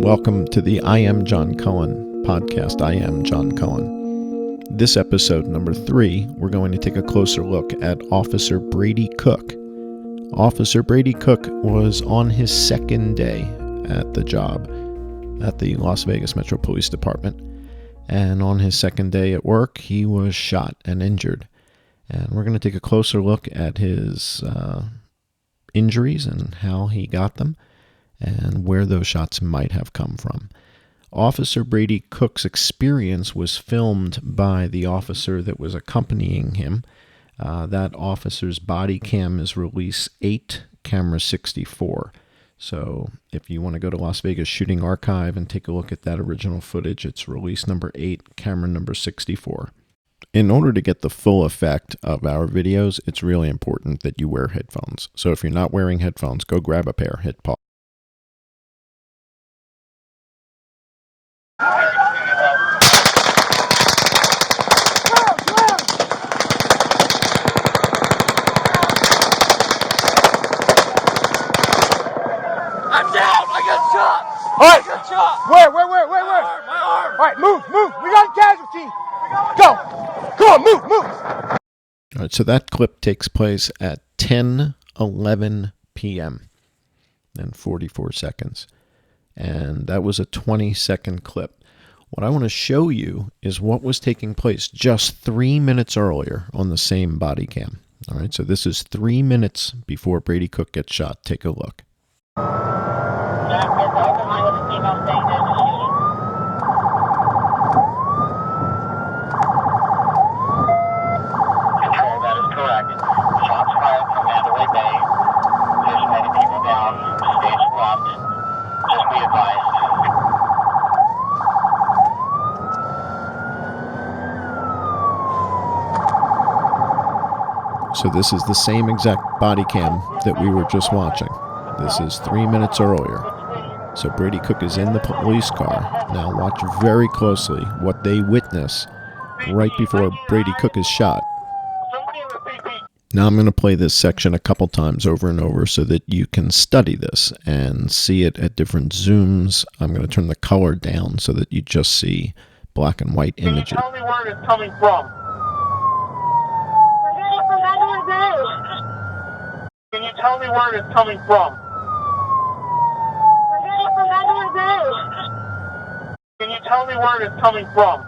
Welcome to the I Am John Cullen podcast. I am John Cullen. This episode, number 3, we're going to take a closer look at Officer Brady Cook. Officer Brady Cook was on his second day at the job at the Las Vegas Metro Police Department. And on his second day at work, he was shot and injured. And we're going to take a closer look at his injuries and how he got them and where those shots might have come from. Officer Brady Cook's experience was filmed by the officer that was accompanying him. That officer's body cam is release 8, camera 64. So if you want to go to Las Vegas Shooting Archive and take a look at that original footage, it's release number 8, camera number 64. In order to get the full effect of our videos, it's really important that you wear headphones. So if you're not wearing headphones, go grab a pair, hit pause. All right. Good shot. Where? My arm. All right, move. We got a casualty. Go. Come on, move. All right, so that clip takes place at 10:11 p.m. and 44 seconds. And that was a 20-second clip. What I want to show you is what was taking place just 3 minutes earlier on the same body cam. All right, so this is 3 minutes before Brady Cook gets shot. Take a look. So this is the same exact body cam that we were just watching. This is 3 minutes earlier. So Brady Cook is in the police car. Now watch very closely what they witness right before Brady Cook is shot. Now I'm going to play this section a couple times over and over so that you can study this and see it at different zooms. I'm going to turn the color down so that you just see black and white images. Tell me where it's coming from. Can you tell me where it's coming from? Can you tell me where it's coming from?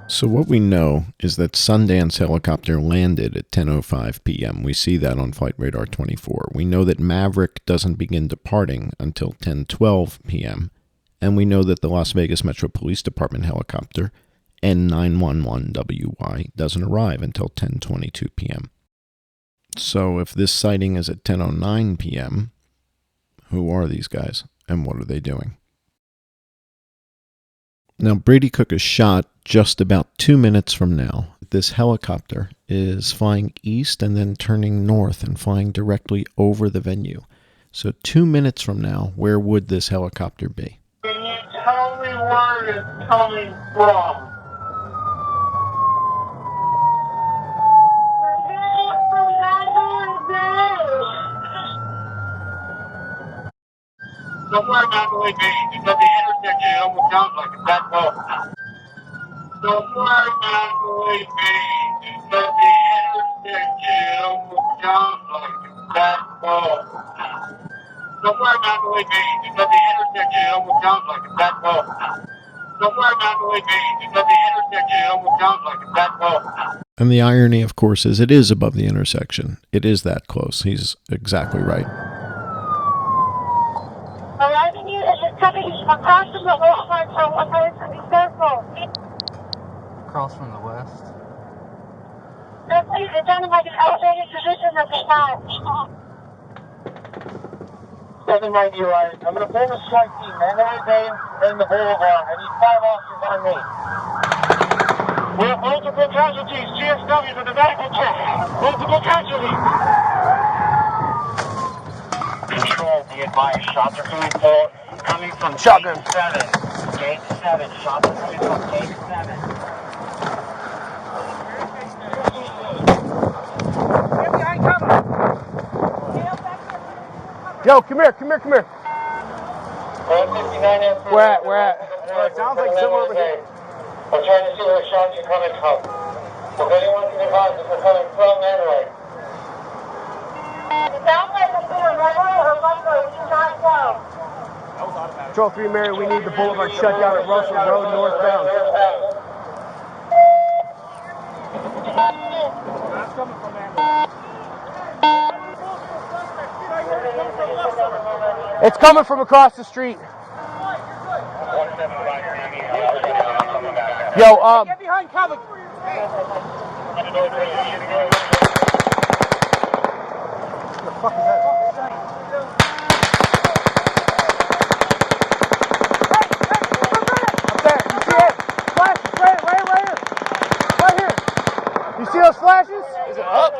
So what we know is that Sundance helicopter landed at 10:05 p.m. We see that on Flight Radar 24. We know that Maverick doesn't begin departing until 10:12 p.m. And we know that the Las Vegas Metro Police Department helicopter N911WY doesn't arrive until 10:22 p.m. So if this sighting is at 10:09 p.m., who are these guys and what are they doing? Now, Brady Cook is shot just about 2 minutes from now. This helicopter is flying east and then turning north and flying directly over the venue. So 2 minutes from now, where would this helicopter be? Can you tell me where it's coming from? Somewhere Mandalay Bay, it's at the intersection, it almost sounds like it's that close. Somewhere Mandalay Bay, it's at the intersection, it almost sounds like it's that close. Somewhere Mandalay Bay, it's at the intersection, it almost sounds like it's that close. Somewhere Mandalay Bay, it's at the intersection, it almost sounds like it's that close. And the irony, of course, is it is above the intersection. It is that close. He's exactly right. Arriving you is just coming across from the west side, so be careful. Across from the west. No, please, it's on like an elevated position of the side. 790 right. I'm going to pull the strike team, Mandalay Bay and the Boulevard. I need 5 officers on me. We have multiple casualties, GSWs in the medical check. Multiple casualties. Control, be advised, shots are coming from Shotgun. Gate 7. Gate 7. Shots are coming from Gate 7. Get behind cover. Yo, come here, come here, come here. 159 Where at? It sounds like somewhere over here. We're trying to see where shots are coming from. If anyone can advise if they're coming from and right. It sounds like it's either runway or runway. We do not know. Control 3 Mary, we need the boulevard shut down at Russell Road northbound. That's coming from It's coming from across the street. Yo, Get behind cover. What the fuck is that? Up there, you see it? Flashes, right here. Right here. You see those flashes? Is it up?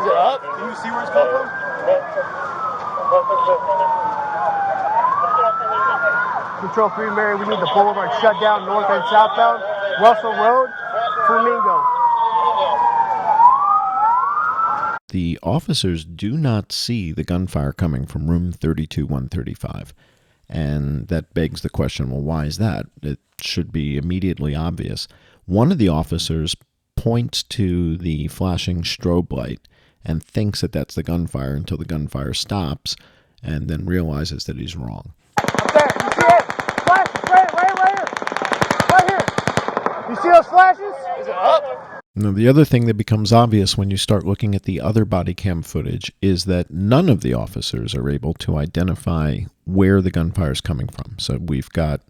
Is it up? Can you see where it's coming from? Control 3 Mary, we need the boulevard shut down north and southbound. Russell Road, Flamingo. The officers do not see the gunfire coming from room 32135. And that begs the question, well, why is that? It should be immediately obvious. One of the officers points to the flashing strobe light and thinks that that's the gunfire until the gunfire stops and then realizes that he's wrong. Up there, you see it? Flashes, right here. Right here. You see those flashes? Is it up? Now, the other thing that becomes obvious when you start looking at the other body cam footage is that none of the officers are able to identify where the gunfire is coming from. So we've got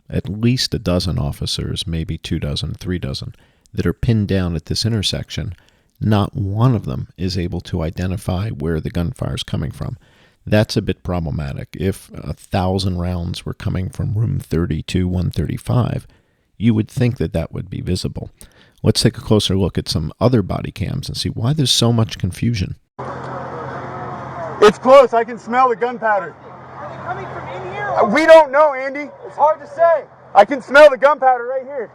at least a dozen officers, maybe 2 dozen, 3 dozen, that are pinned down at this intersection. Not one of them is able to identify where the gunfire is coming from. That's a bit problematic. If 1,000 rounds were coming from room 32135, you would think that that would be visible. Let's take a closer look at some other body cams and see why there's so much confusion. It's close. I can smell the gunpowder. Are they coming from in here? We don't know, Andy. It's hard to say. I can smell the gunpowder right here.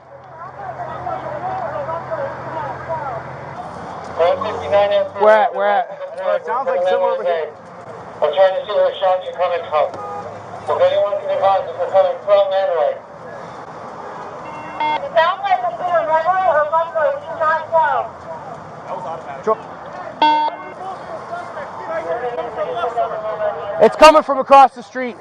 159 Where at? It sounds like somewhere over here. We're trying to see where shots are coming from. If anyone can advise if they're coming from and right. It sounds like it's either runway or runway. We do not know. That was automatic. It's coming from across the street.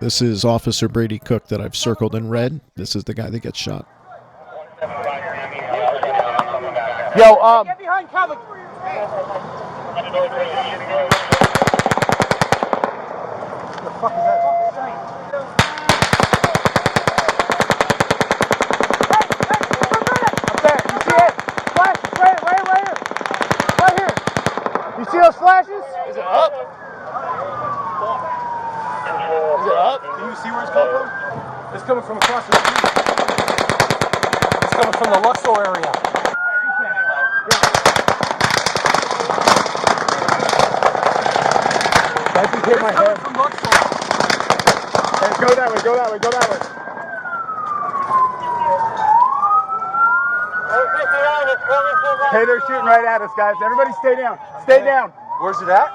This is Officer Brady Cook that I've circled in red. This is the guy that gets shot. Yo, Get behind cover. What the fuck is that? Up there, you see it? Flashes, right here. You see those flashes? Is it up? Is it up? Can you see where it's coming from? It's coming from across the street. It's coming from the Luxor area. I just hit my head. From Luxor. Hey, go that way. Hey, they're shooting right at us, guys. Everybody stay down. Stay down. Where's it at?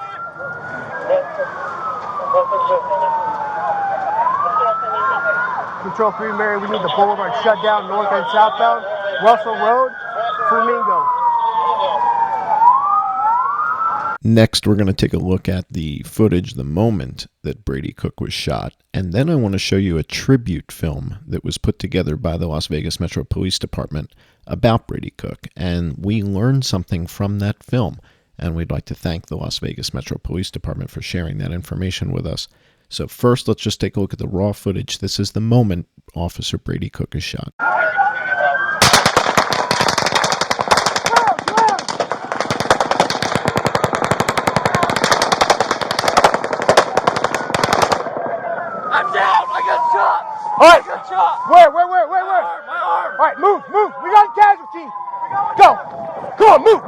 Control 3 Mary, we need the boulevard shut down north and southbound. Russell Road, Flamingo. Next, we're going to take a look at the footage, the moment that Brady Cook was shot. And then I want to show you a tribute film that was put together by the Las Vegas Metro Police Department about Brady Cook. And we learned something from that film. And we'd like to thank the Las Vegas Metro Police Department for sharing that information with us. So first, let's just take a look at the raw footage. This is the moment Officer Brady Cook is shot. All right. Good shot. Where? My arm. All right, move. We got a casualty. Go. Come on, move.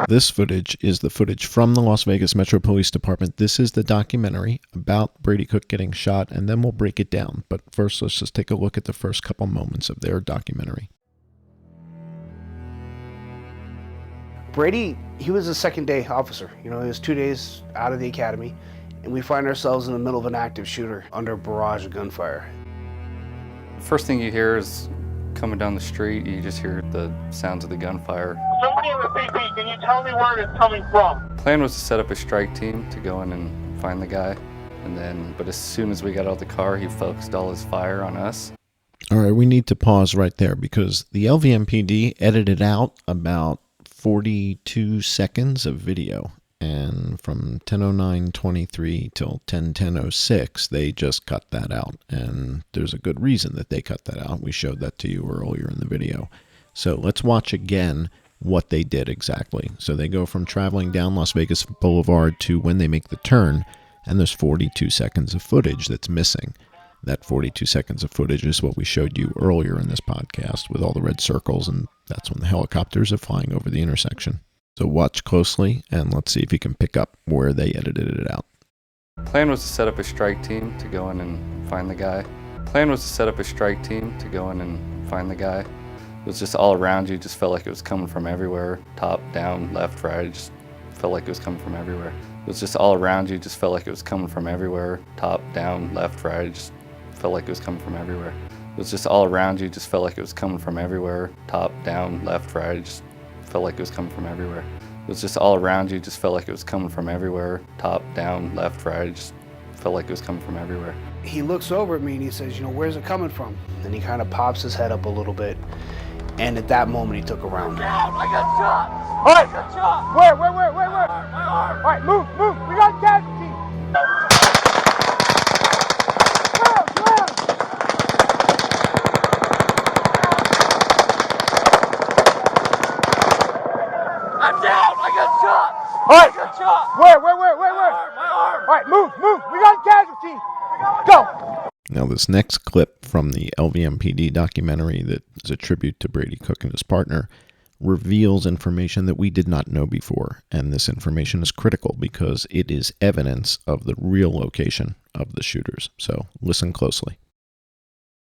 This footage is the footage from the Las Vegas Metro Police Department. This is the documentary about Brady Cook getting shot, and then we'll break it down. But first, let's just take a look at the first couple moments of their documentary. Brady, he was a second day officer. He was 2 days out of the academy, and we find ourselves in the middle of an active shooter under a barrage of gunfire. First thing you hear is coming down the street, you just hear the sounds of the gunfire. Somebody in the CP, can you tell me where it's coming from? Plan was to set up a strike team to go in and find the guy. But as soon as we got out of the car, he focused all his fire on us. All right, we need to pause right there because the LVMPD edited out about 42 seconds of video. And from 10:09:23 till 10:10:06, they just cut that out. And there's a good reason that they cut that out. We showed that to you earlier in the video. So let's watch again what they did exactly. So they go from traveling down Las Vegas Boulevard to when they make the turn, and there's 42 seconds of footage that's missing. That 42 seconds of footage is what we showed you earlier in this podcast with all the red circles, and that's when the helicopters are flying over the intersection. So watch closely, and let's see if you can pick up where they edited it out. Plan was to set up a strike team to go in and find the guy. It was just all around you, just felt like it was coming from everywhere. Top, down, left, right, it just felt like it was coming from everywhere. It was just all around you, just felt like it was coming from everywhere. Top, down, left, right, it just felt like it was coming from everywhere. It was just all around you, just felt like it was coming from everywhere. Top, down, left, right, it just felt like it was coming from everywhere. It was just all around you, just felt like it was coming from everywhere. Top, down, left, right, it just felt like it was coming from everywhere. He looks over at me and he says, where's it coming from? And he kind of pops his head up a little bit. And at that moment, he took a round. I got shot! All right, I got shot! where? My arm! All right, move. We got a casualty. I'm down! I got shot! All right, I got shot! where? My arm! All right, move. We got a casualty. Go. Now, this next clip from the LVMPD documentary that is a tribute to Brady Cook and his partner reveals information that we did not know before. And this information is critical because it is evidence of the real location of the shooters. So listen closely.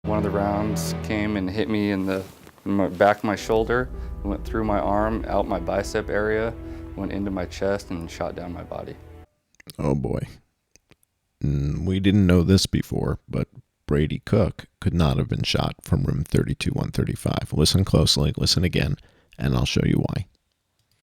One of the rounds came and hit me in the back of my shoulder, went through my arm, out my bicep area, went into my chest, and shot down my body. Oh boy. We didn't know this before, but Brady Cook could not have been shot from room 32-135. Listen closely, listen again, and I'll show you why.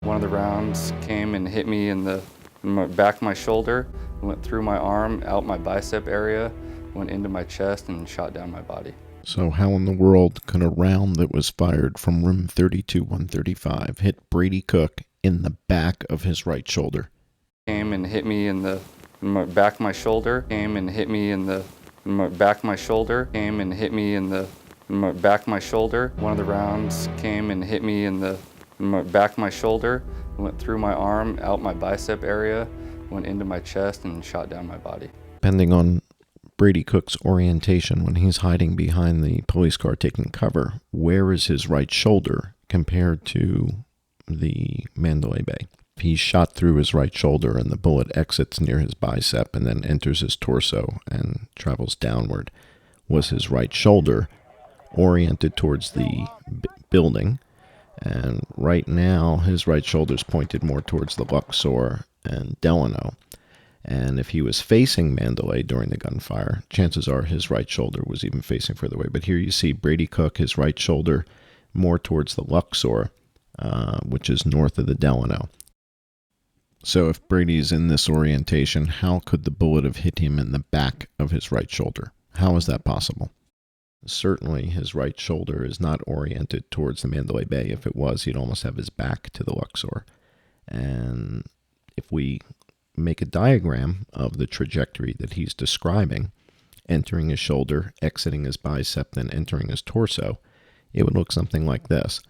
One of the rounds came and hit me in the back of my shoulder, went through my arm, out my bicep area, went into my chest, and shot down my body. So how in the world could a round that was fired from room 32-135 hit Brady Cook in the back of his right shoulder? Came and hit me in the back of my shoulder, came and hit me in the back of my shoulder, came and hit me in the back of my shoulder. One of the rounds came and hit me in the back of my shoulder, went through my arm, out my bicep area, went into my chest, and shot down my body. Depending on Brady Cook's orientation when he's hiding behind the police car taking cover, where is his right shoulder compared to the Mandalay Bay? He's shot through his right shoulder and the bullet exits near his bicep and then enters his torso and travels downward. Was his right shoulder oriented towards the building? And right now, his right shoulder's pointed more towards the Luxor and Delano. And if he was facing Mandalay during the gunfire, chances are his right shoulder was even facing further away. But here you see Brady Cook, his right shoulder more towards the Luxor, which is north of the Delano. So if Brady's in this orientation, how could the bullet have hit him in the back of his right shoulder? How is that possible? Certainly his right shoulder is not oriented towards the Mandalay Bay. If it was, he'd almost have his back to the Luxor. And if we make a diagram of the trajectory that he's describing, entering his shoulder, exiting his bicep, then entering his torso, it would look something like this.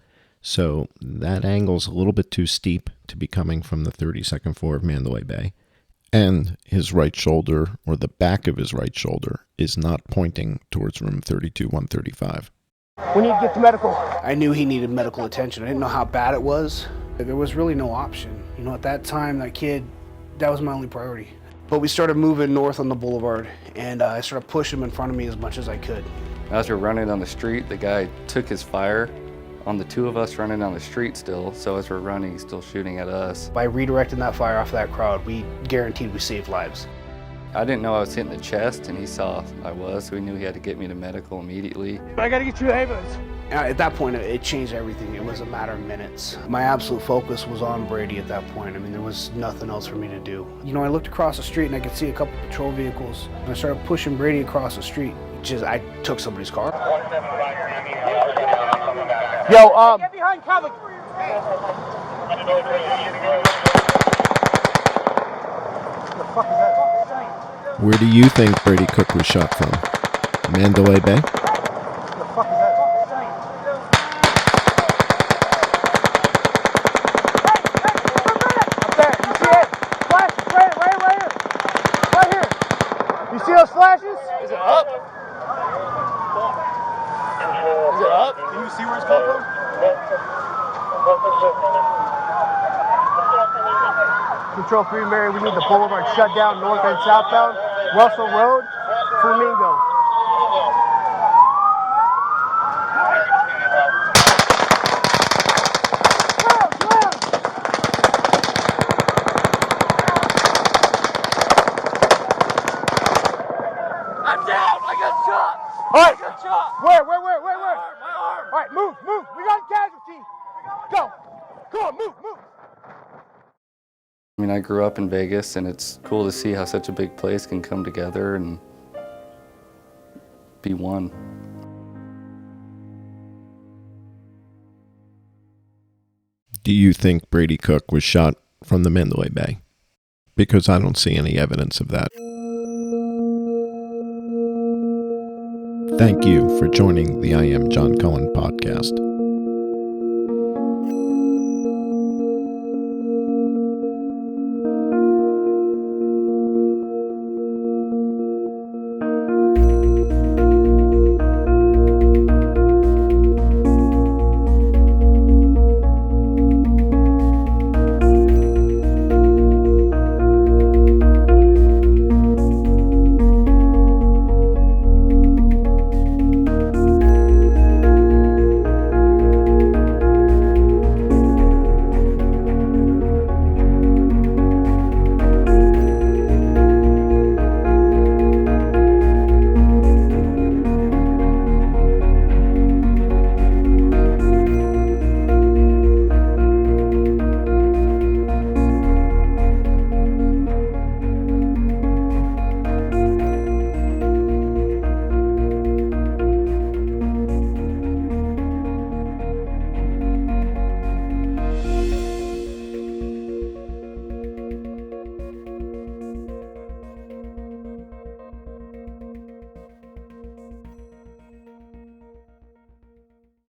So that angle's a little bit too steep to be coming from the 32nd floor of Mandalay Bay. And his right shoulder, or the back of his right shoulder, is not pointing towards room 32-135. We need to get to medical. I knew he needed medical attention. I didn't know how bad it was. There was really no option. At that time, that kid, that was my only priority. But we started moving north on the boulevard, and I started pushing him in front of me as much as I could. As we were running down the street, the guy took his fire on the two of us running down the street still, so as we're running, he's still shooting at us. By redirecting that fire off that crowd, we guaranteed we saved lives. I didn't know I was hitting the chest, and he saw I was, so he knew he had to get me to medical immediately. I gotta get you the ambulance. At that point, it changed everything. It was a matter of minutes. My absolute focus was on Brady at that point. I mean, there was nothing else for me to do. You know, I looked across the street and I could see a couple patrol vehicles, and I started pushing Brady across the street. I took somebody's car. Yo, get behind cover. Where do you think Brady Cook was shot from? Mandalay Bay? See those flashes? Is it up? Is it up? Can you see where it's coming from? Control 3 Mary, we need the boulevard shut down north and southbound. Russell Road, Flamingo. All right. Where? My arm. All right, move. We got a casualty. Go. Come on, move. I mean, I grew up in Vegas, and it's cool to see how such a big place can come together and be one. Do you think Brady Cook was shot from the Mandalay Bay? Because I don't see any evidence of that. Thank you for joining the I Am John Cullen podcast.